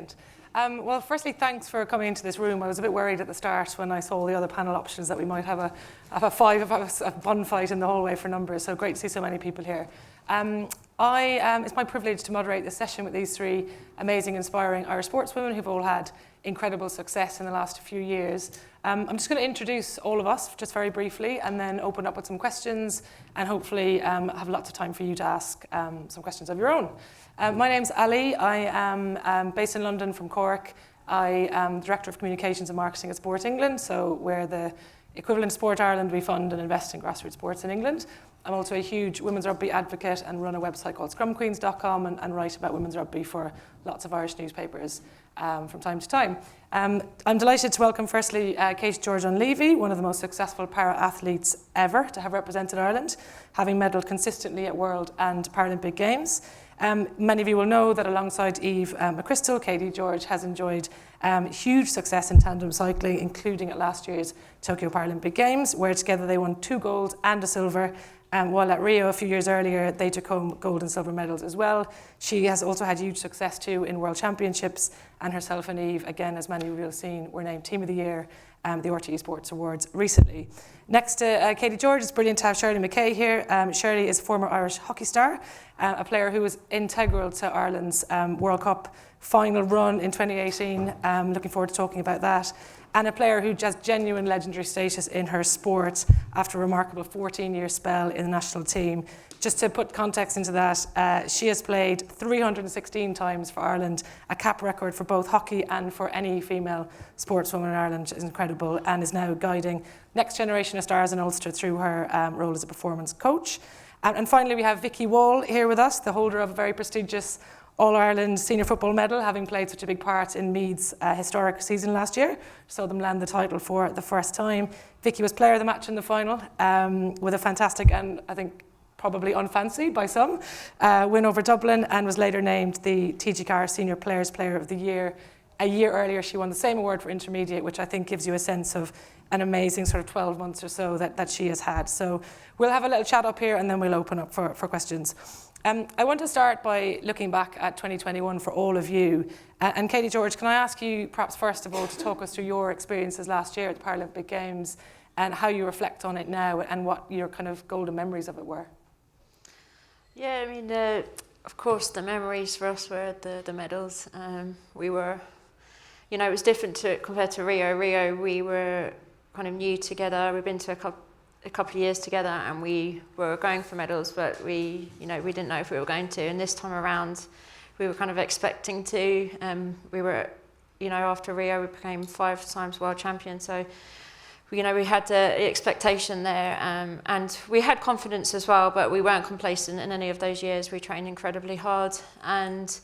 Brilliant. Well, firstly, thanks for coming into this room. I was a bit worried at the start when I saw the other panel options that we might have a bun fight in the hallway for numbers, so great to see so many people here. It's my privilege to moderate this session with these three amazing, inspiring Irish sportswomen who've all had incredible success in the last few years. I'm just going to introduce all of us just very briefly and then open up with some questions and hopefully have lots of time for you to ask some questions of your own. My name's Ali. I am based in London from Cork. I am Director of Communications and Marketing at Sport England, so we're the equivalent Sport Ireland. We fund and invest in grassroots sports in England. I'm also a huge women's rugby advocate and run a website called scrumqueens.com and write about women's rugby for lots of Irish newspapers from time to time. I'm delighted to welcome firstly Katie George Dunleavy, one of the most successful para-athletes ever to have represented Ireland, having medalled consistently at World and Paralympic Games. Many of you will know that alongside Eve McChrystal, Katie George has enjoyed huge success in tandem cycling, including at last year's Tokyo Paralympic Games, where together they won 2 gold and a silver. While at Rio a few years earlier, they took home gold and silver medals as well. She has also had huge success too in World Championships, and herself and Eve, again, as many of you have seen, were named Team of the Year the RTE Sports Awards recently. Next to Katie George, it's brilliant to have Shirley McCay here. Shirley is a former Irish hockey star, a player who was integral to Ireland's World Cup final run in 2018. Looking forward to talking about that. And a player who has genuine legendary status in her sport after a remarkable 14-year spell in the national team. Just to put context into that, she has played 316 times for Ireland, a cap record for both hockey and for any female sportswoman in Ireland, which is incredible, and is now guiding next generation of stars in Ulster through her role as a performance coach. And finally, we have Vicki Wall here with us, the holder of a very prestigious All-Ireland senior football medal, having played such a big part in Meath's historic season last year. Saw them land the title for the first time. Vikki was player of the match in the final with a fantastic and I think probably unfancied by some win over Dublin, and was later named the TG4 Senior Players Player of the Year. A year earlier, she won the same award for intermediate, which I think gives you a sense of an amazing sort of 12 months or so that she has had. So we'll have a little chat up here and then we'll open up for questions. I want to start by looking back at 2021 for all of you. And Katie George, can I ask you perhaps first of all to talk us through your experiences last year at the Paralympic Games and how you reflect on it now and what your kind of golden memories of it were? Yeah, I mean, of course the memories for us were the medals. We were, you know, it was different compared to Rio. Rio, we were kind of new together. We've been to a couple of years together and we were going for medals, but we didn't know if we were going to. And this time around, we were kind of expecting to. We were, after Rio, we became 5 times world champion. So, we had the expectation there, and we had confidence as well, but we weren't complacent in any of those years. We trained incredibly hard and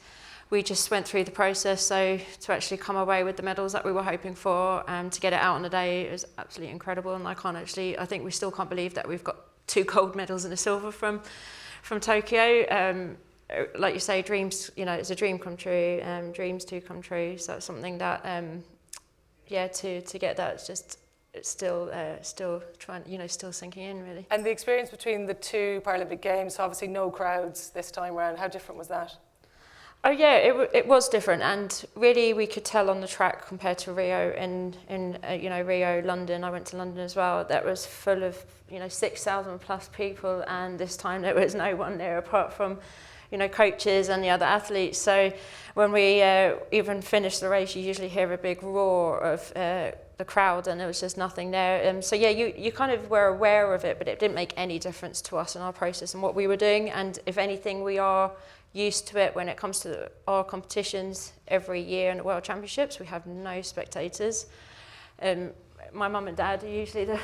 we just went through the process. So to actually come away with the medals that we were hoping for, to get it out on the day, it was absolutely incredible. And I think we still can't believe that we've got 2 gold medals and a silver from Tokyo. Like you say, dreams, it's a dream come true, dreams do come true. So it's something that, to get that, it's still trying, still sinking in really. And the experience between the 2 Paralympic Games, so obviously no crowds this time around, how different was that? Oh yeah, it was different, and really we could tell on the track compared to Rio. In Rio, London, I went to London as well. That was full of 6,000 plus people, and this time there was no one there apart from coaches and the other athletes. So when we even finished the race, you usually hear a big roar of the crowd, and there was just nothing there. So yeah, you kind of were aware of it, but it didn't make any difference to us in our process and what we were doing. And if anything, we are used to it when it comes to our competitions every year in the World Championships. We have no spectators. My mum and dad are usually the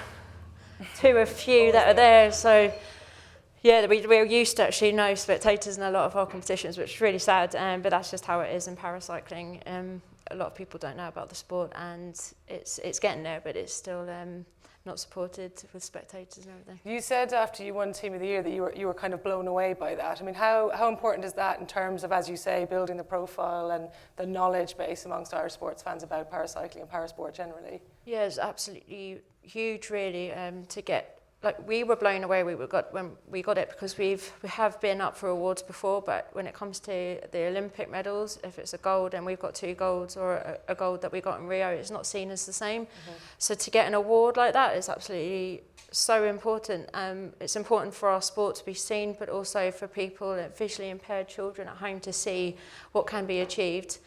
2 or few that are there. So yeah, we're used to actually no spectators in a lot of our competitions, which is really sad, but that's just how it is in paracycling. A lot of people don't know about the sport, and it's getting there, but it's still not supported with spectators and everything. You said after you won Team of the Year that you were kind of blown away by that. I mean, how important is that in terms of, as you say, building the profile and the knowledge base amongst Irish sports fans about paracycling and parasport generally? Yeah, it's absolutely huge, really, to get like we were blown away when we got it, because we have been up for awards before, but when it comes to the Olympic medals, if it's a gold and we've got 2 golds, or a gold that we got in Rio, it's not seen as the same. So to get an award like that is absolutely so important. It's important for our sport to be seen, but also for people, visually impaired children at home, to see what can be achieved,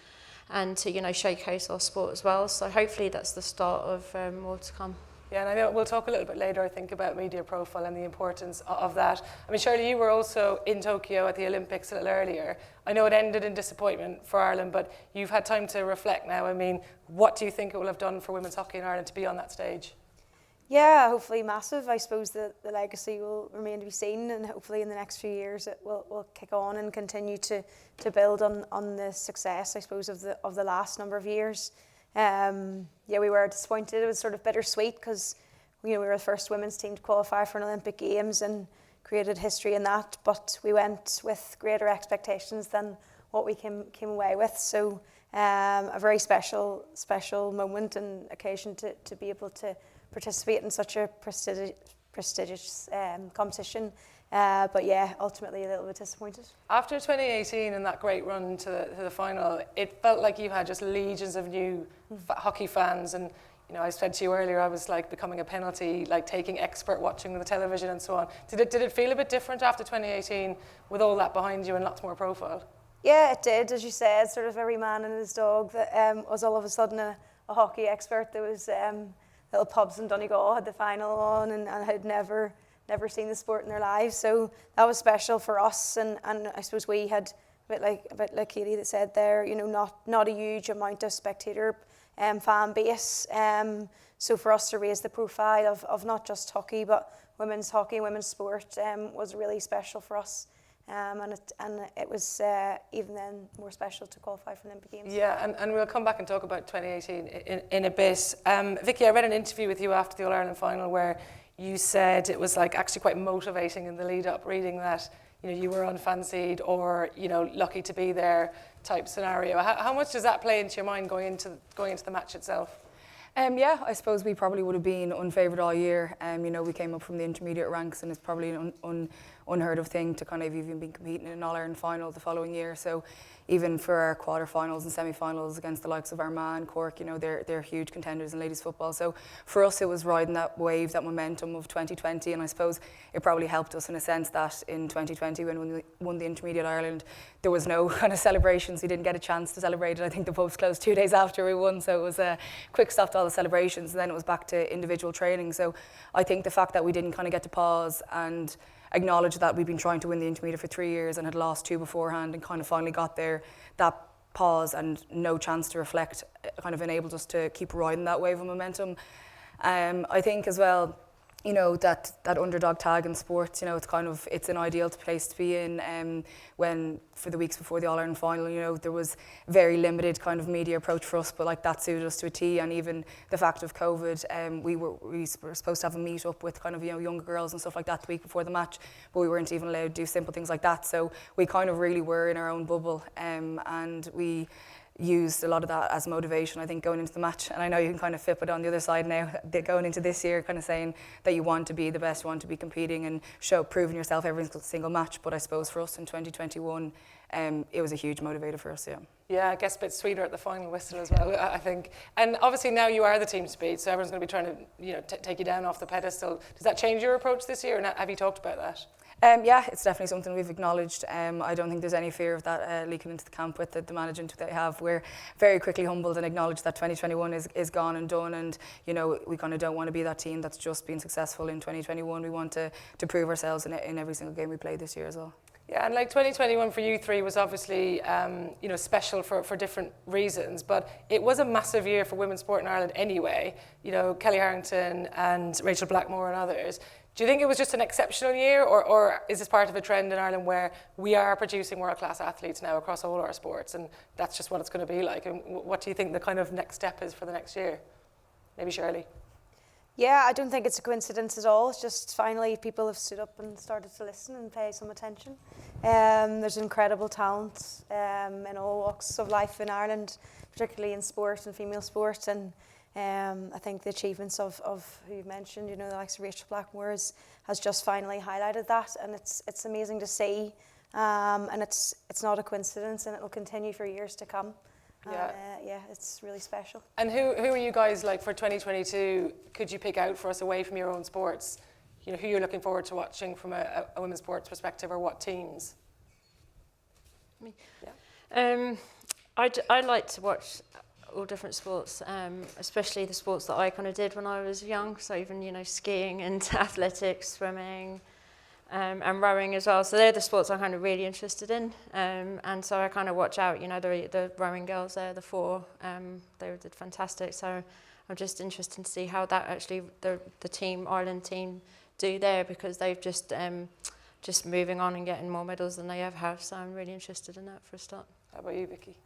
and to, you know, showcase our sport as well. So hopefully that's the start of more to come. Yeah, and I know we'll talk a little bit later, I think, about media profile and the importance of that. I mean, Shirley, you were also in Tokyo at the Olympics a little earlier. I know it ended in disappointment for Ireland, but you've had time to reflect now. I mean, what do you think it will have done for women's hockey in Ireland to be on that stage? Yeah, hopefully massive. I suppose the legacy will remain to be seen, and hopefully in the next few years it will kick on and continue to build on the success, I suppose, of the last number of years. Yeah, we were disappointed. It was sort of bittersweet because, you know, we were the first women's team to qualify for an Olympic Games and created history in that, but we went with greater expectations than what we came away with. So a very special moment and occasion to be able to participate in such a prestigious competition. But yeah, ultimately a little bit disappointed. After 2018 and that great run to the final, it felt like you had just legions of new hockey fans. And, you know, I said to you earlier, I was like becoming a penalty, like taking expert watching on the television and so on. Did it feel a bit different after 2018 with all that behind you and lots more profile? Yeah, it did. As you said, sort of every man and his dog that was all of a sudden a hockey expert. There was little pubs in Donegal had the final on and had never seen the sport in their lives. So that was special for us, and I suppose we had a bit like Katie that said there, you know, not a huge amount of spectator fan base. So for us to raise the profile of not just hockey but women's hockey and women's sport was really special for us. And it was even then more special to qualify for Olympic Games. Yeah, and we'll come back and talk about 2018 in a bit. Vikki, I read an interview with you after the All-Ireland final where you said it was like actually quite motivating in the lead up, reading that, you know, you were unfancied or, you know, lucky to be there type scenario. How much does that play into your mind going into the match itself? Yeah, I suppose we probably would have been unfavoured all year. You know, we came up from the intermediate ranks, and it's probably an unheard of thing to kind of even be competing in an All-Ireland final the following year. So even for our quarterfinals and semi-finals against the likes of Armagh, Cork, you know, they're huge contenders in ladies football. So for us, it was riding that wave, that momentum of 2020, and I suppose it probably helped us in a sense that in 2020 when we won the Intermediate Ireland, there was no kind of celebrations. We didn't get a chance to celebrate it. I think the pubs closed 2 days after we won, so it was a quick stop to all the celebrations, and then it was back to individual training. So I think the fact that we didn't kind of get to pause and acknowledge that we've been trying to win the Intermediate for 3 years and had lost 2 beforehand and kind of finally got there, that pause and no chance to reflect kind of enabled us to keep riding that wave of momentum. I think as well, you know, that underdog tag in sports, you know, it's an ideal place to be in. When for the weeks before the All-Ireland final, you know, there was very limited kind of media approach for us, but like that suited us to a T. And even the fact of COVID, we were supposed to have a meet up with kind of, you know, younger girls and stuff like that the week before the match, but we weren't even allowed to do simple things like that. So we kind of really were in our own bubble, and we used a lot of that as motivation, I think, going into the match. And I know you can kind of flip it on the other side now, going into this year, kind of saying that you want to be the best, you want to be competing and proving yourself every single match. But I suppose for us in 2021, it was a huge motivator for us, yeah. Yeah, I guess a bit sweeter at the final whistle as well, I think. And obviously now you are the team to beat, so everyone's going to be trying to, you know, take you down off the pedestal. Does that change your approach this year, and have you talked about that? Yeah, it's definitely something we've acknowledged. I don't think there's any fear of that leaking into the camp with the management they have. We're very quickly humbled and acknowledge that 2021 is gone and done, and you know, we kind of don't want to be that team that's just been successful in 2021. We want to prove ourselves in every single game we play this year as well. Yeah, and like 2021 for you three was obviously you know, special for different reasons, but it was a massive year for women's sport in Ireland anyway. You know, Kelly Harrington and Rachel Blackmore and others. Do you think it was just an exceptional year, or is this part of a trend in Ireland where we are producing world-class athletes now across all our sports, and that's just what it's going to be like? And what do you think the kind of next step is for the next year? Maybe Shirley? Yeah, I don't think it's a coincidence at all. It's just finally people have stood up and started to listen and pay some attention. There's incredible talent in all walks of life in Ireland, particularly in sport and female sport, and I think the achievements of who you've mentioned, you know, the likes of Rachel Blackmore has just finally highlighted that, and it's amazing to see, and it's not a coincidence, and it will continue for years to come. Yeah, it's really special. And who are you guys like for 2022? Could you pick out for us away from your own sports? You know, who you're looking forward to watching from a women's sports perspective, or what teams? Me. Yeah. I like to watch all different sports, especially the sports that I kind of did when I was young. So even, you know, skiing and athletics, swimming, and rowing as well. So they're the sports I'm kind of really interested in. And so I kind of watch out, you know, the rowing girls there, the four, they did fantastic. So I'm just interested to see how that actually, the team, Ireland team, do there, because they've just moving on and getting more medals than they ever have. So I'm really interested in that for a start. How about you, Vikki?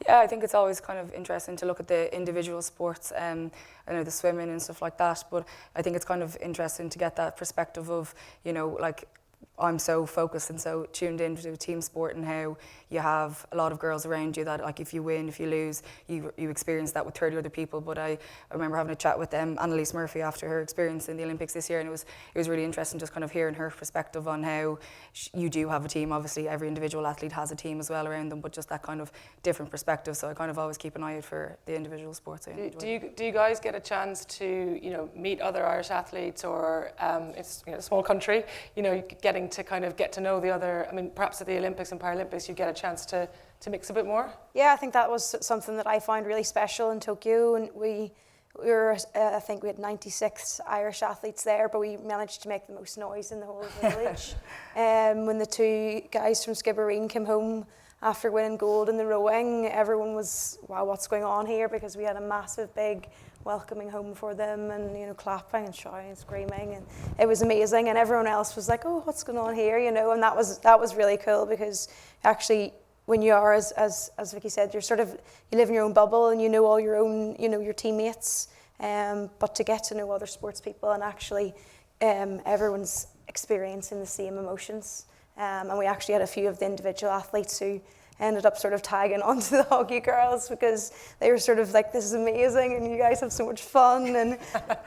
Yeah, I think it's always kind of interesting to look at the individual sports, I know the swimming and stuff like that, but I think it's kind of interesting to get that perspective of, you know, like I'm so focused and so tuned into team sport, and how you have a lot of girls around you that, like, if you win, if you lose, you experience that with 30 other people. But I remember having a chat with Annalise Murphy after her experience in the Olympics this year, and it was really interesting just kind of hearing her perspective on how you do have a team. Obviously, every individual athlete has a team as well around them, but just that kind of different perspective. So I kind of always keep an eye out for the individual sports. Do you guys get a chance to, you know, meet other Irish athletes, or it's, you know, a small country, you know, getting to kind of get to know the other? I mean, perhaps at the Olympics and Paralympics you get a chance to mix a bit more? Yeah, I think that was something that I found really special in Tokyo, and we were, I think we had 96 Irish athletes there, but we managed to make the most noise in the whole of the village. When the two guys from Skibbereen came home after winning gold in the rowing, everyone was, wow, what's going on here? Because we had a massive, big welcoming home for them, and, you know, clapping and shouting and screaming, and it was amazing. And everyone else was like, oh, what's going on here? You know, and that was really cool, because actually, when you are, as Vikki said, you're sort of, you live in your own bubble and you know all your own, you know, your teammates, but to get to know other sports people, and actually everyone's experiencing the same emotions. And we actually had a few of the individual athletes who ended up sort of tagging onto the hockey girls, because they were sort of like, this is amazing and you guys have so much fun, and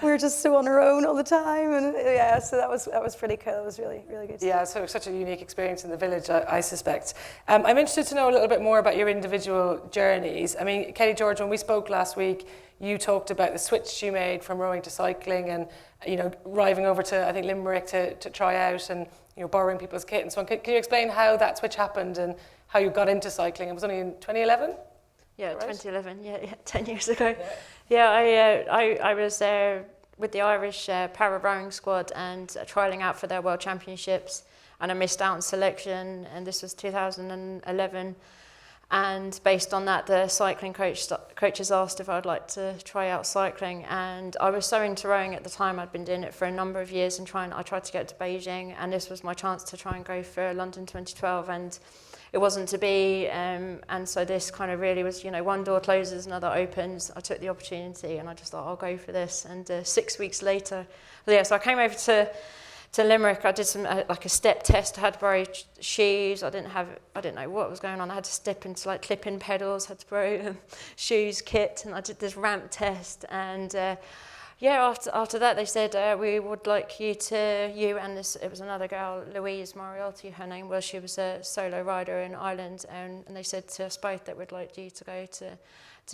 we're just so on our own all the time. And yeah, so that was pretty cool. It was really, really good. Yeah, so such a unique experience in the village, I suspect. I'm interested to know a little bit more about your individual journeys. I mean, Kelly George, when we spoke last week, you talked about the switch you made from rowing to cycling, and, you know, arriving over to, I think, Limerick to try out, and, you know, borrowing people's kit and so on. Can you explain how that switch happened and how you got into cycling? It was only in 2011? Yeah, right? 2011, yeah, 10 years ago. Yeah, I was there with the Irish para rowing squad and trialling out for their World Championships, and I missed out on selection, and this was 2011. And based on that, the cycling coaches asked if I'd like to try out cycling, and I was so into rowing at the time. I'd been doing it for a number of years, and I tried to get to Beijing, and this was my chance to try and go for London 2012, and it wasn't to be, and so this kind of really was, you know, one door closes, another opens. I took the opportunity, and I just thought, I'll go for this. And 6 weeks later, so I came over to Limerick. I did some like a step test. I had to borrow shoes. I didn't know what was going on. I had to step into like clip-in pedals. Had to borrow shoes, kit, and I did this ramp test. And after that, they said we would like you and this. It was another girl, Louise Moriarty. Her name was. She was a solo rider in Ireland, and they said to us both that we'd like you to go to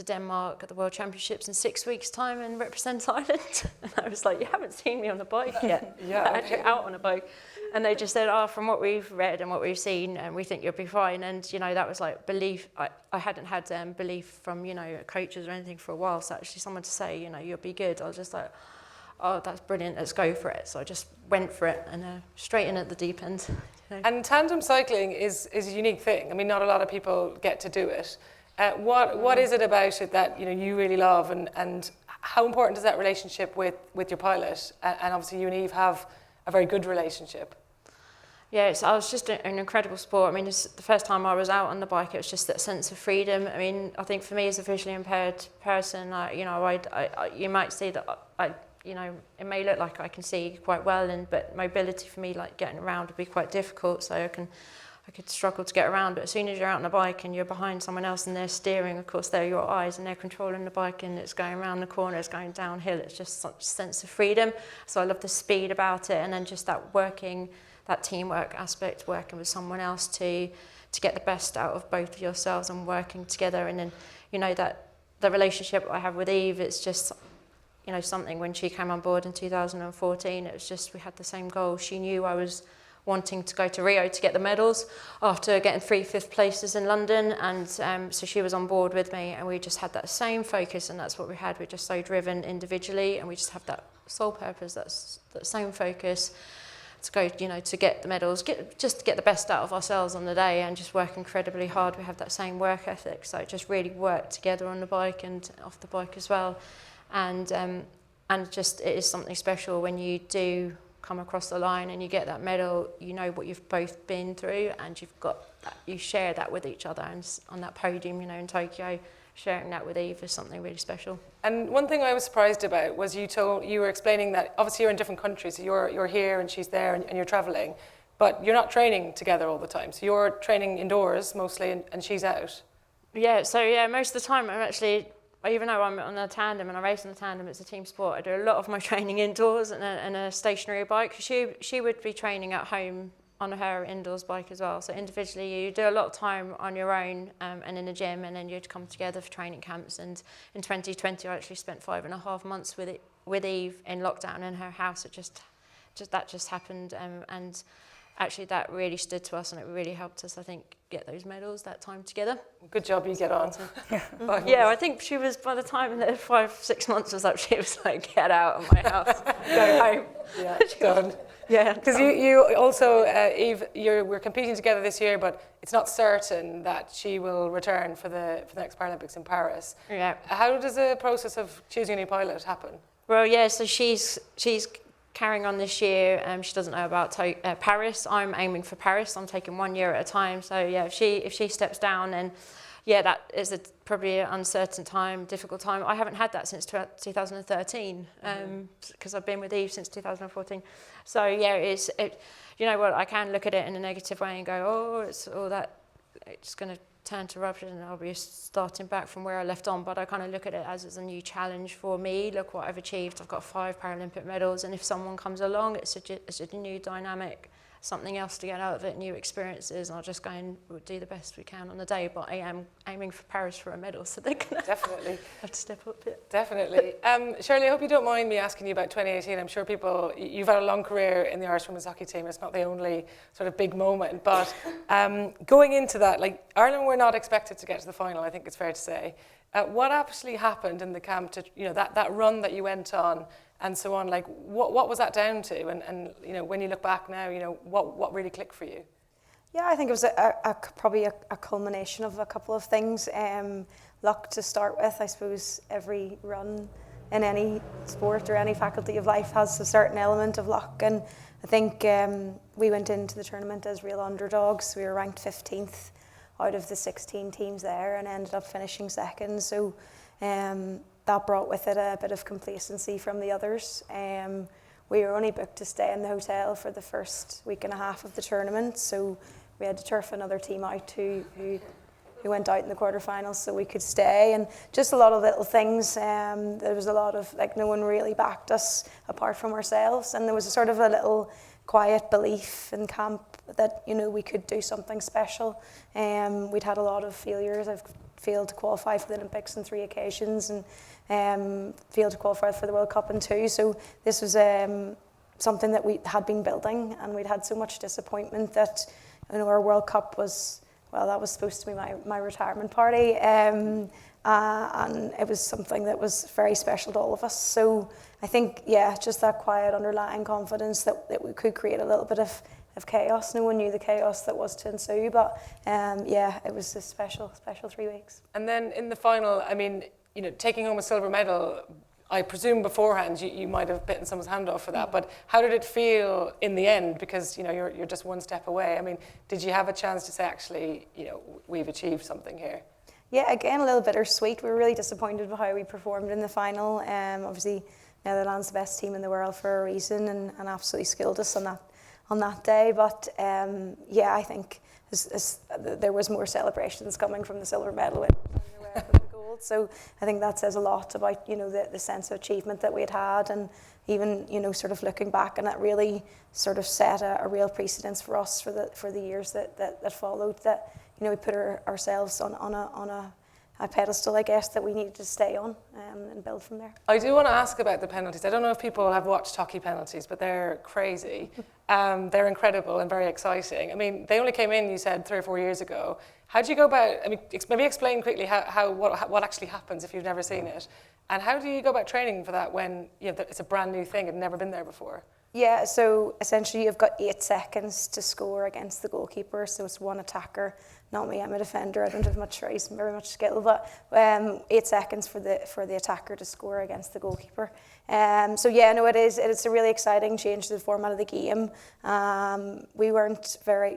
Denmark at the World Championships in 6 weeks' time and represent Ireland. And I was like, you haven't seen me on a bike yet. Yeah, I'm actually out on a bike. And they just said, from what we've read and what we've seen, and we think you'll be fine. And, you know, that was like belief. I hadn't had belief from, you know, coaches or anything for a while. So actually someone to say, you know, you'll be good. I was just like, oh, that's brilliant, let's go for it. So I just went for it, and straight in at the deep end. You know. And tandem cycling is a unique thing. I mean, not a lot of people get to do it. What is it about it that, you know, you really love, and how important is that relationship with your pilot? And obviously you and Eve have a very good relationship. Yeah, I was just an incredible sport. I mean, it's the first time I was out on the bike, it was just that sense of freedom. I mean, I think for me as a visually impaired person, you know, you might see that you know, it may look like I can see quite well, but mobility for me, like getting around, would be quite difficult. So I I could struggle to get around, but as soon as you're out on a bike and you're behind someone else and they're steering, of course, they're your eyes and they're controlling the bike and it's going around the corner, it's going downhill, it's just such a sense of freedom. So I love the speed about it, and then just that teamwork aspect, working with someone else to get the best out of both of yourselves and working together. And then, you know, that the relationship I have with Eve, it's just, you know, something. When she came on board in 2014, it was just, we had the same goal. She knew I was wanting to go to Rio to get the medals after getting 3 fifth places in London, and so she was on board with me, and we just had that same focus, and that's what we had. We're just so driven individually, and we just have that sole purpose, that same focus to go, you know, to get the medals, just to get the best out of ourselves on the day, and just work incredibly hard. We have that same work ethic, so just really work together on the bike and off the bike as well, and just it is something special when you do come across the line and you get that medal. You know what you've both been through, and you've got that, you share that with each other. And on that podium, you know, in Tokyo, sharing that with Eve is something really special. And one thing I was surprised about was you were explaining that obviously you're in different countries, so you're here and she's there, and you're traveling, but you're not training together all the time. So you're training indoors mostly, and she's out. Yeah, so yeah, most of the time I'm actually, even though I'm on a tandem and I race on a tandem, it's a team sport, I do a lot of my training indoors and a stationary bike. She would be training at home on her indoors bike as well. So individually, you do a lot of time on your own and in the gym, and then you'd come together for training camps. And in 2020, I actually spent 5.5 months with Eve in lockdown in her house. That just happened, and actually that really stood to us, and it really helped us, I think, get those medals that time together. Good job you get on. Yeah, I think she was, by the time the 5-6 months was up, she was like, get out of my house, go home. Yeah, done. Yeah. Because you also, Eve, we're competing together this year, but it's not certain that she will return for the next Paralympics in Paris. Yeah. How does the process of choosing a new pilot happen? Well, yeah, so she's carrying on this year. She doesn't know about Paris. I'm aiming for Paris. I'm taking 1 year at a time. So yeah, if she steps down, then yeah, that is probably an uncertain time, difficult time. I haven't had that since 2013 because I've been with Eve since 2014. So yeah, you know what, I can look at it in a negative way and go, oh, it's going to turn to rubbish and I'll be starting back from where I left on. But I kind of look at it as a new challenge for me. Look what I've achieved. I've got 5 Paralympic medals, and if someone comes along, it's a new dynamic, something else to get out of it, new experiences, and I'll just go and we'll do the best we can on the day. But I am aiming for Paris for a medal, so they're going to definitely have to step up a bit. Definitely. Shirley, I hope you don't mind me asking you about 2018. I'm sure you've had a long career in the Irish women's hockey team. It's not the only sort of big moment, but going into that, like, Ireland were not expected to get to the final, I think it's fair to say. What actually happened in the camp to, you know, that run that you went on and so on, like what was that down to? And you know, when you look back now, you know, what really clicked for you? Yeah, I think it was probably a culmination of a couple of things. Luck to start with. I suppose every run in any sport or any faculty of life has a certain element of luck, and I think we went into the tournament as real underdogs. We were ranked 15th out of the 16 teams there and ended up finishing second. So that brought with it a bit of complacency from the others. We were only booked to stay in the hotel for the first week and a half of the tournament, so we had to turf another team out who went out in the quarterfinals so we could stay, and just a lot of little things. There was a lot of, like, no one really backed us apart from ourselves, and there was a sort of a little quiet belief in camp that, you know, we could do something special. We'd had a lot of failures. I've failed to qualify for the Olympics on 3 occasions, and failed to qualify for the World Cup in 2. So this was something that we had been building, and we'd had so much disappointment that, you know, our World Cup was, well, that was supposed to be my retirement party, and it was something that was very special to all of us. So I think, yeah, just that quiet underlying confidence that we could create a little bit of chaos. No one knew the chaos that was to ensue, but yeah, it was a special 3 weeks. And then in the final, I mean, you know, taking home a silver medal, I presume beforehand you might have bitten someone's hand off for that, but how did it feel in the end? Because, you know, you're just one step away. I mean, did you have a chance to say, actually, you know, we've achieved something here? Yeah, again, a little bittersweet. We were really disappointed with how we performed in the final. Obviously, Netherlands the best team in the world for a reason, and absolutely skilled us on that day. But yeah, I think there was more celebrations coming from the silver medal than there were from the gold. So I think that says a lot about, you know, the sense of achievement that we had, and even, you know, sort of looking back, and that really sort of set a real precedence for us for the years that followed, that, you know, we put ourselves on a pedestal, I guess, that we needed to stay on, and build from there. I do want to ask about the penalties. I don't know if people have watched hockey penalties, but they're crazy. They're incredible and very exciting. I mean, they only came in, you said, 3 or 4 years ago. How do you go about, I mean, maybe explain quickly what actually happens if you've never seen it, and how do you go about training for that when, you know, it's a brand new thing, it had never been there before? Yeah, so essentially you've got 8 seconds to score against the goalkeeper, so it's one attacker. Not me, I'm a defender, I don't have very much skill, but 8 seconds for the attacker to score against the goalkeeper. So yeah, no, it's a really exciting change to the format of the game. We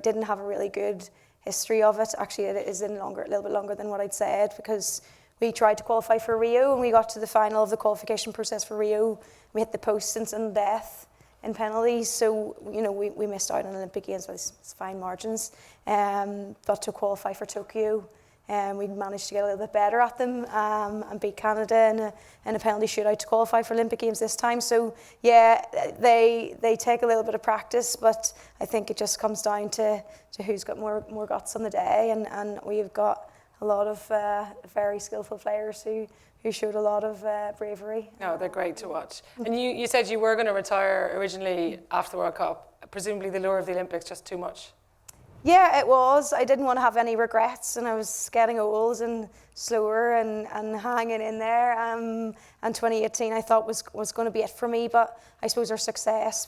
didn't have a really good history of it. Actually, it is a little bit longer than what I'd said, because we tried to qualify for Rio, and we got to the final of the qualification process for Rio. We hit the post in sudden death in penalties, so, you know, we missed out on Olympic Games by fine margins. But to qualify for Tokyo, we managed to get a little bit better at them, and beat Canada in a penalty shootout to qualify for Olympic Games this time. So yeah, they take a little bit of practice, but I think it just comes down to who's got more guts on the day, and we've got a lot of very skillful players who showed a lot of bravery. No, they're great to watch. And you said you were going to retire originally after the World Cup. Presumably the lure of the Olympics just too much? Yeah, it was. I didn't want to have any regrets, and I was getting old and slower and hanging in there. And 2018 I thought was going to be it for me, but I suppose our success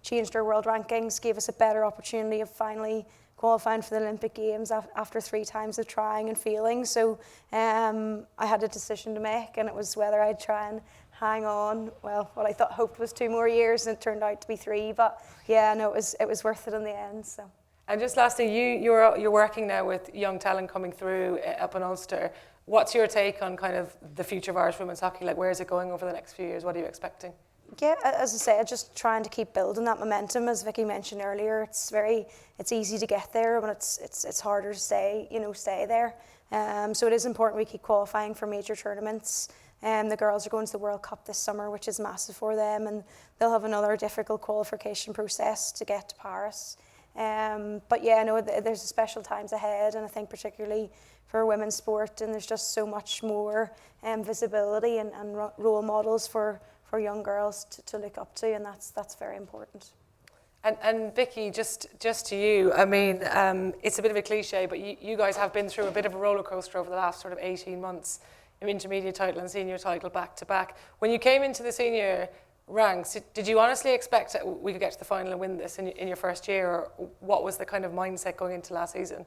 changed our world rankings, gave us a better opportunity of finally qualifying for the Olympic Games after 3 times of trying and failing. So I had a decision to make, and it was whether I'd try and hang on. Well, what I hoped was 2 more years, and it turned out to be 3. But yeah, no, it was worth it in the end. So. And just lastly, you're working now with young talent coming through up in Ulster. What's your take on kind of the future of Irish women's hockey? Like, where is it going over the next few years? What are you expecting? Yeah, as I say, just trying to keep building that momentum. As Vikki mentioned earlier, it's easy to get there, but it's harder to stay there. So it is important we keep qualifying for major tournaments. The girls are going to the World Cup this summer, which is massive for them, and they'll have another difficult qualification process to get to Paris. But yeah, no, there's special times ahead, and I think particularly for women's sport, and there's just so much more visibility and role models for young girls to look up to, and that's very important. And Vikki, just to you, I mean, it's a bit of a cliche, but you guys have been through a bit of a roller coaster over the last sort of 18 months, intermediate title and senior title back to back. When you came into the senior ranks, did you honestly expect that we could get to the final and win this in your first year, or what was the kind of mindset going into last season?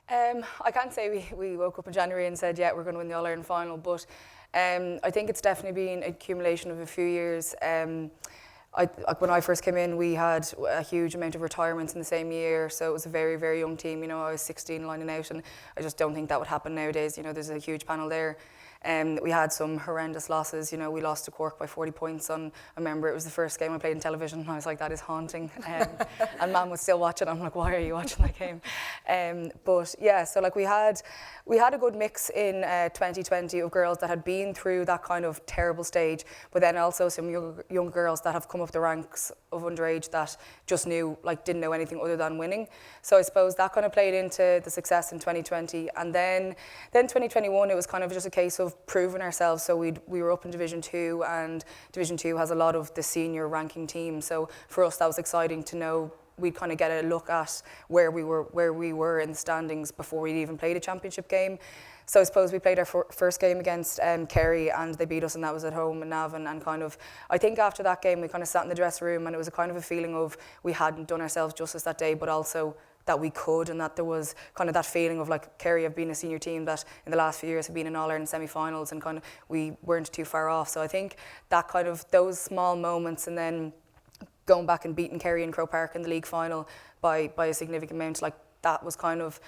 I can't say we woke up in January and said, yeah, we're going to win the All-Ireland final, but I think it's definitely been an accumulation of a few years. When I first came in, we had a huge amount of retirements in the same year, so it was a very, very young team. You know, I was 16 lining out, and I just don't think that would happen nowadays. You know, there's a huge panel there. We had some horrendous losses. You know, we lost to Cork by 40 points I remember it was the first game I played in television, and I was like, that is haunting. And Mum was still watching. I'm like, why are you watching that game? But yeah, so like we had a good mix in 2020 of girls that had been through that kind of terrible stage, but then also some young girls that have come up the ranks of underage that just didn't know anything other than winning. So I suppose that kind of played into the success in 2020. And then 2021, it was kind of just a case of proving ourselves. So we were up in Division 2, and Division 2 has a lot of the senior ranking teams. So for us, that was exciting to know we'd kind of get a look at where we were in the standings before we'd even played a championship game. So I suppose we played our first game against Kerry, and they beat us, and that was at home in Navan. And kind of, I think after that game, we kind of sat in the dressing room, and it was a kind of a feeling of we hadn't done ourselves justice that day, but also that we could, and that there was kind of that feeling of like Kerry have been a senior team that in the last few years have been in All-Ireland semi-finals, and kind of we weren't too far off. So I think that kind of those small moments, and then going back and beating Kerry in Croke Park in the league final by a significant amount, like that was kind of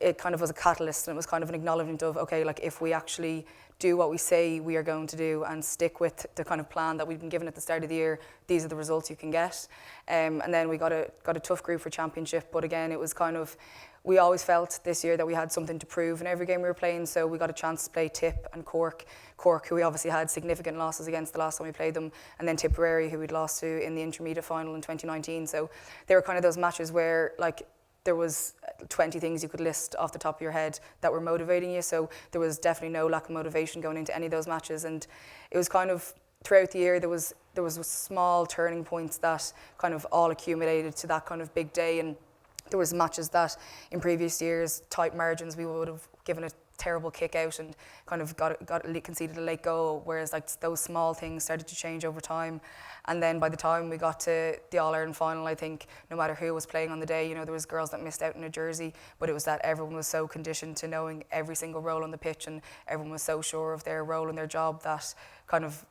it kind of was a catalyst, and it was kind of an acknowledgement of, okay, like if we actually do what we say we are going to do and stick with the kind of plan that we've been given at the start of the year, these are the results you can get. And then we got a tough group for championship, but again, it was kind of, we always felt this year that we had something to prove in every game we were playing, so we got a chance to play Tip and Cork, who we obviously had significant losses against the last time we played them, and then Tipperary, who we'd lost to in the intermediate final in 2019. So they were kind of those matches where like there was 20 things you could list off the top of your head that were motivating you, so there was definitely no lack of motivation going into any of those matches. And it was kind of throughout the year there was small turning points that kind of all accumulated to that kind of big day. And there was matches that in previous years, tight margins, we would have given a terrible kick out and kind of conceded a late goal, whereas like those small things started to change over time. And then by the time we got to the All-Ireland final, I think no matter who was playing on the day, you know, there was girls that missed out in a jersey, but it was that everyone was so conditioned to knowing every single role on the pitch, and everyone was so sure of their role and their job that kind of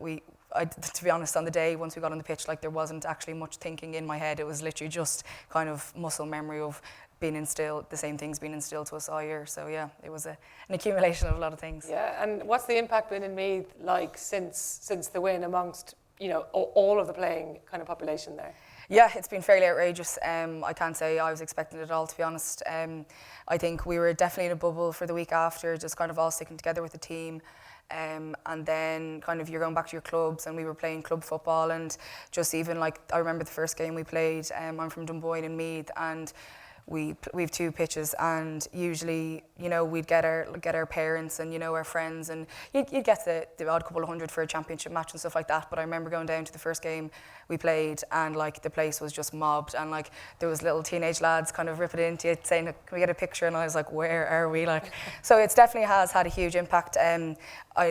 to be honest, on the day, once we got on the pitch, like there wasn't actually much thinking in my head. It was literally just kind of muscle memory of being instilled, the same things being instilled to us all year. So yeah, it was an accumulation of a lot of things. Yeah, and what's the impact been in Meath like since the win amongst, you know, all of the playing kind of population there? Yeah, it's been fairly outrageous. I can't say I was expecting it at all, to be honest. I think we were definitely in a bubble for the week after, just kind of all sticking together with the team. And then kind of you're going back to your clubs, and we were playing club football, and just even like I remember the first game we played, I'm from Dunboyne in Meath, and we have two pitches, and usually, you know, we'd get our parents and, you know, our friends, and you'd get the odd couple of hundred for a championship match and stuff like that. But I remember going down to the first game we played, and like the place was just mobbed, and like there was little teenage lads kind of ripping into it saying, "Can we get a picture?" And I was like, "Where are we?" Like, so it's definitely has had a huge impact.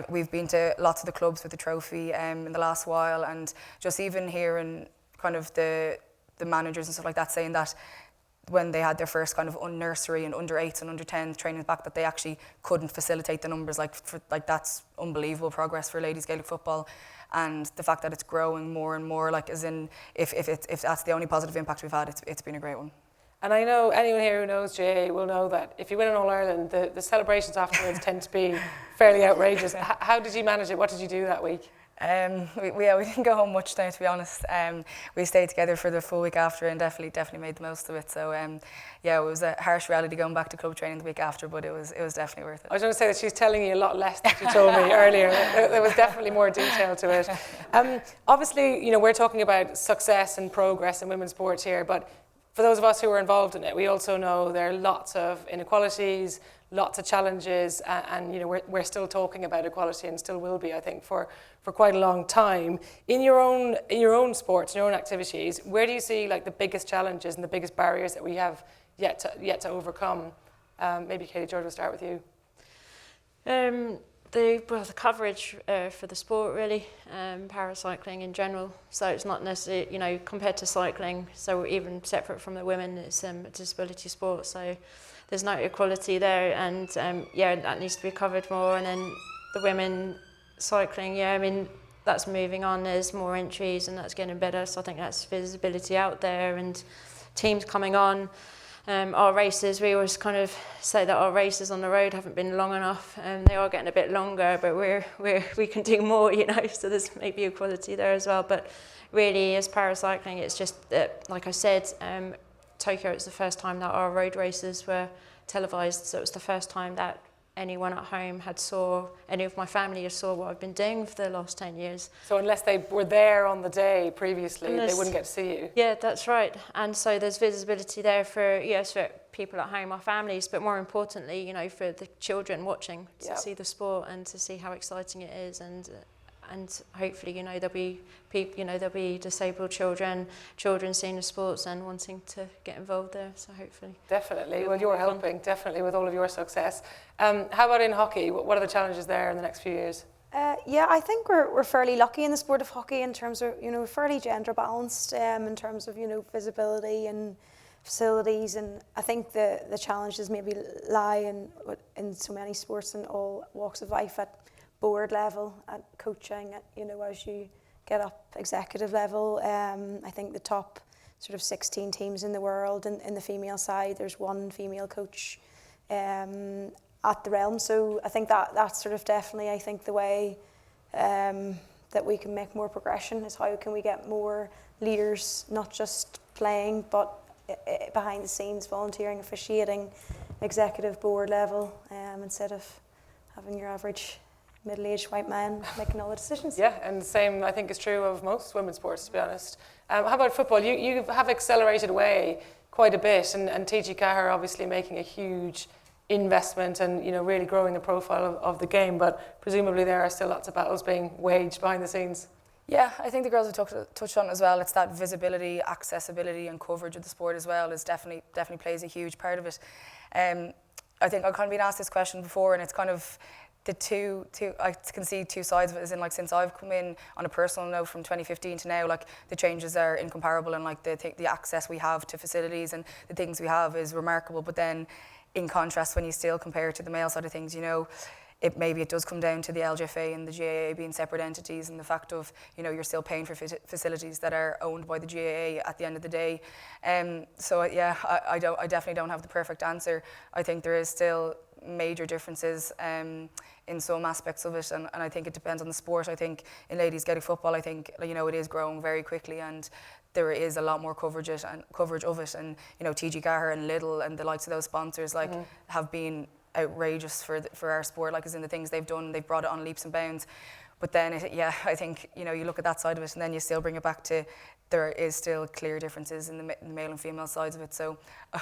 We've been to lots of the clubs with the trophy in the last while, and just even hearing kind of the managers and stuff like that saying that when they had their first kind of nursery and under 8s and under 10s training back, that they actually couldn't facilitate the numbers. Like that's unbelievable progress for ladies Gaelic football, and the fact that it's growing more and more. Like as in, if that's the only positive impact we've had, it's been a great one. And I know anyone here who knows GAA will know that if you win an All-Ireland, the celebrations afterwards tend to be fairly outrageous. How did you manage it? What did you do that week? We didn't go home much now, to be honest. We stayed together for the full week after, and definitely made the most of it. So yeah, it was a harsh reality going back to club training the week after, but it was definitely worth it. I was going to say that she's telling you a lot less than she told me earlier. There was definitely more detail to it. Obviously, you know, we're talking about success and progress in women's sports here, but for those of us who are involved in it, we also know there are lots of inequalities, lots of challenges, and you know, we're still talking about equality, and still will be, I think, for quite a long time. In your own sports, in your own activities, where do you see like the biggest challenges and the biggest barriers that we have yet to overcome? Maybe Katie George, will start with you. The coverage for the sport, really, paracycling in general. So it's not necessarily, you know, compared to cycling, so even separate from the women, it's a disability sport, so there's no equality there, and yeah, that needs to be covered more. And then the women cycling, yeah, I mean, that's moving on, there's more entries and that's getting better, so I think that's visibility out there and teams coming on. Our races, we always kind of say that our races on the road haven't been long enough, and they are getting a bit longer, but we can do more, you know, so there's maybe equality there as well. But really, as paracycling, it's just that, like I said, Tokyo, it's the first time that our road races were televised, so it was the first time that anyone at home any of my family saw what I've been doing for the last 10 years. So unless they were there on the day previously, they wouldn't get to see you? Yeah, that's right. And so there's visibility there for people at home, our families, but more importantly, you know, for the children watching to see the sport and to see how exciting it is, and hopefully, you know, there'll be people, you know, there'll be disabled children seeing the sports and wanting to get involved there. So hopefully, definitely. Well, you're helping definitely with all of your success. How about in hockey? What are the challenges there in the next few years? Yeah, I think we're fairly lucky in the sport of hockey in terms of, you know, fairly gender balanced in terms of, you know, visibility and facilities, and I think the challenges maybe lie in so many sports and all walks of life at board level, at coaching, at, you know, as you get up executive level. I think the top sort of 16 teams in the world in the female side, there's one female coach at the realm. So I think that's sort of definitely, I think, the way that we can make more progression is how can we get more leaders, not just playing, but behind the scenes, volunteering, officiating, executive board level, instead of having your average middle-aged white man making all the decisions. Yeah, and the same I think is true of most women's sports, to be honest. How about football? You have accelerated away quite a bit, and TG Cahir obviously making a huge investment and really growing the profile of the game, but presumably there are still lots of battles being waged behind the scenes. Yeah, I think the girls have touched on it as well. It's that visibility, accessibility and coverage of the sport as well is definitely plays a huge part of it. I think I've kind of been asked this question before, and it's kind of the two I can see two sides of it, as in, like, since I've come in on a personal note from 2015 to now, like, the changes are incomparable, and like the access we have to facilities and the things we have is remarkable. But then in contrast, when you still compare to the male side of things, it does come down to the LGFA and the GAA being separate entities, and the fact of you're still paying for facilities that are owned by the GAA at the end of the day. So yeah, I definitely don't have the perfect answer. I think there is still major differences in some aspects of it, and I think it depends on the sport. I think in ladies Gaelic football, I think it is growing very quickly, and there is a lot more coverage of it, and TG Cahir and Lidl and the likes of those sponsors have been outrageous for our sport, like, as in the things they've done. They've brought it on leaps and bounds. But then I think you look at that side of it, and then you still bring it back to there is still clear differences in the male and female sides of it. So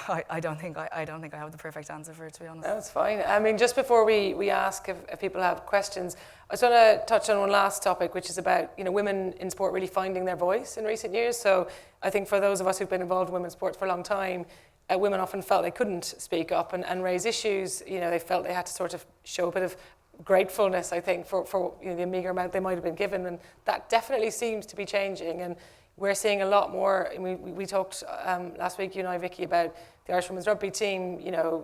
I don't think I have the perfect answer for it, to be honest. That's fine. I mean, just before we ask if people have questions, I just want to touch on one last topic, which is about women in sport really finding their voice in recent years. So I think for those of us who've been involved in women's sports for a long time, women often felt they couldn't speak up and raise issues. They felt they had to sort of show a bit of gratefulness, I think, for the meagre amount they might have been given, and that definitely seems to be changing. And we're seeing a lot more. We talked last week, you and I, Vikki, about the Irish women's rugby team,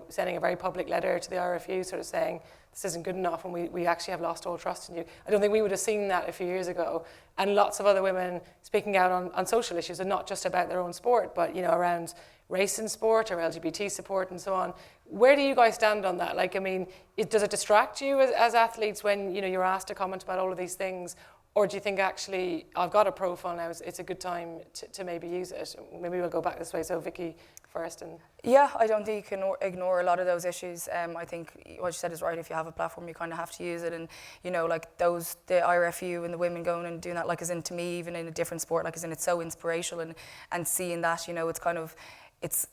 sending a very public letter to the RFU, sort of saying this isn't good enough, and we actually have lost all trust in you. I don't think we would have seen that a few years ago. And lots of other women speaking out on social issues, and not just about their own sport, but around race in sport or LGBT support and so on. Where do you guys stand on that? Like, I mean, does it distract you as athletes when you're asked to comment about all of these things? Or do you think, actually, I've got a profile now, it's a good time to maybe use it? Maybe we'll go back this way. So Vikki first. Yeah, I don't think you can ignore a lot of those issues. I think what you said is right. If you have a platform, you kind of have to use it. And, like the IRFU and the women going and doing that, like, as in, to me, even in a different sport, like, as in, it's so inspirational. And seeing that, it's kind of, it's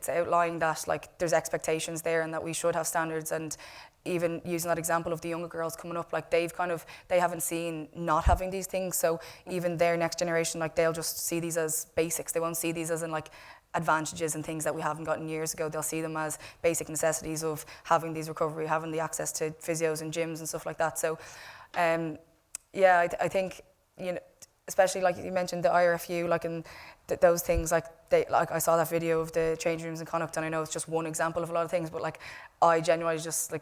outlining that, like, there's expectations there and that we should have standards. And even using that example of the younger girls coming up, like, they haven't seen not having these things. So even their next generation, like, they'll just see these as basics. They won't see these as in, like, advantages and things that we haven't gotten years ago. They'll see them as basic necessities of having these recovery, having the access to physios and gyms and stuff like that. So I think especially, like you mentioned, the IRFU, like, and those things, like, I saw that video of the change rooms in Connacht, and I know it's just one example of a lot of things, but, like, I genuinely just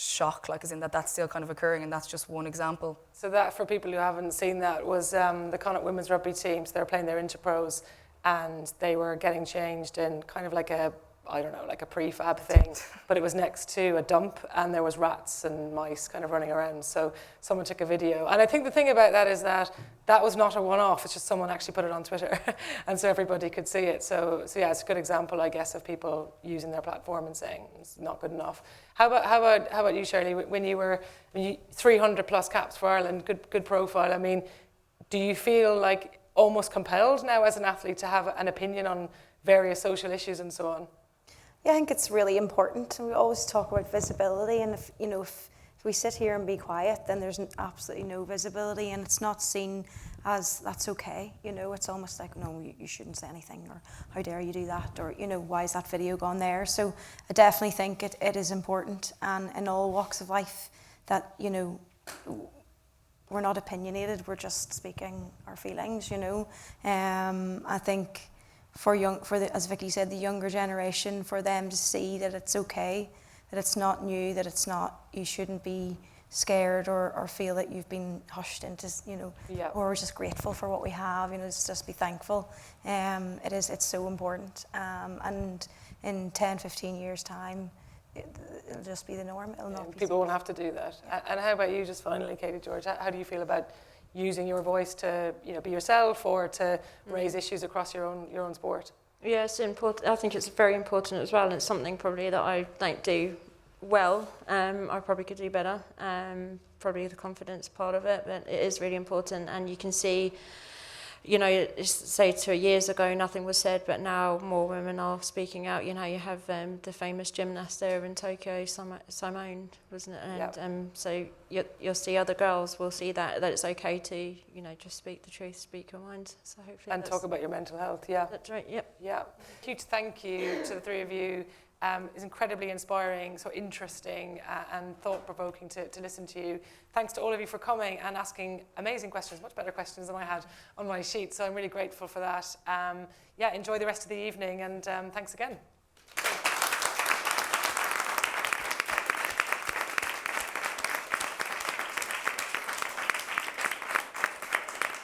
shocked, like, as in that's still kind of occurring, and that's just one example. So that, for people who haven't seen that, was the Connacht women's rugby team. So they're playing their interpros, and they were getting changed in kind of like a prefab thing, but it was next to a dump, and there was rats and mice kind of running around. So someone took a video. And I think the thing about that is that was not a one-off. It's just someone actually put it on Twitter, and so everybody could see it. So yeah, it's a good example, I guess, of people using their platform and saying it's not good enough. How about you, Shirley? When you 300 plus caps for Ireland, good profile. I mean, do you feel like almost compelled now as an athlete to have an opinion on various social issues and so on? Yeah, I think it's really important. We always talk about visibility, and if we sit here and be quiet, then there's absolutely no visibility, and it's not seen as that's okay. It's almost like, no, you shouldn't say anything, or how dare you do that, or why is that video gone there? So I definitely think it is important, and in all walks of life, that we're not opinionated. We're just speaking our feelings. I think. As Vikki said, the younger generation, for them to see that it's okay, that it's not new, that it's not, you shouldn't be scared or feel that you've been hushed into, or we're just grateful for what we have, just be thankful. It's so important. And in 10, 15 years' time, it'll just be the norm. It'll not be People won't have to do that. And how about you, just finally, Katie George? How do you feel about using your voice to, be yourself or to raise issues across your own sport? Yeah, it's important. I think it's very important as well, and it's something probably that I don't do well. I probably could do better. Probably the confidence part of it, but it is really important, and you can see, say 2 years ago nothing was said, but now more women are speaking out. You have the famous gymnast there in Tokyo, Simone, wasn't it? And so you'll see other girls will see that it's okay to just speak the truth, speak your mind. So hopefully and talk about your mental health. Yeah, that's right. Yep. Yeah, huge thank you to the three of you. It's incredibly inspiring, so interesting and thought-provoking to listen to you. Thanks to all of you for coming and asking amazing questions, much better questions than I had on my sheet, so I'm really grateful for that. Enjoy the rest of the evening, and thanks again.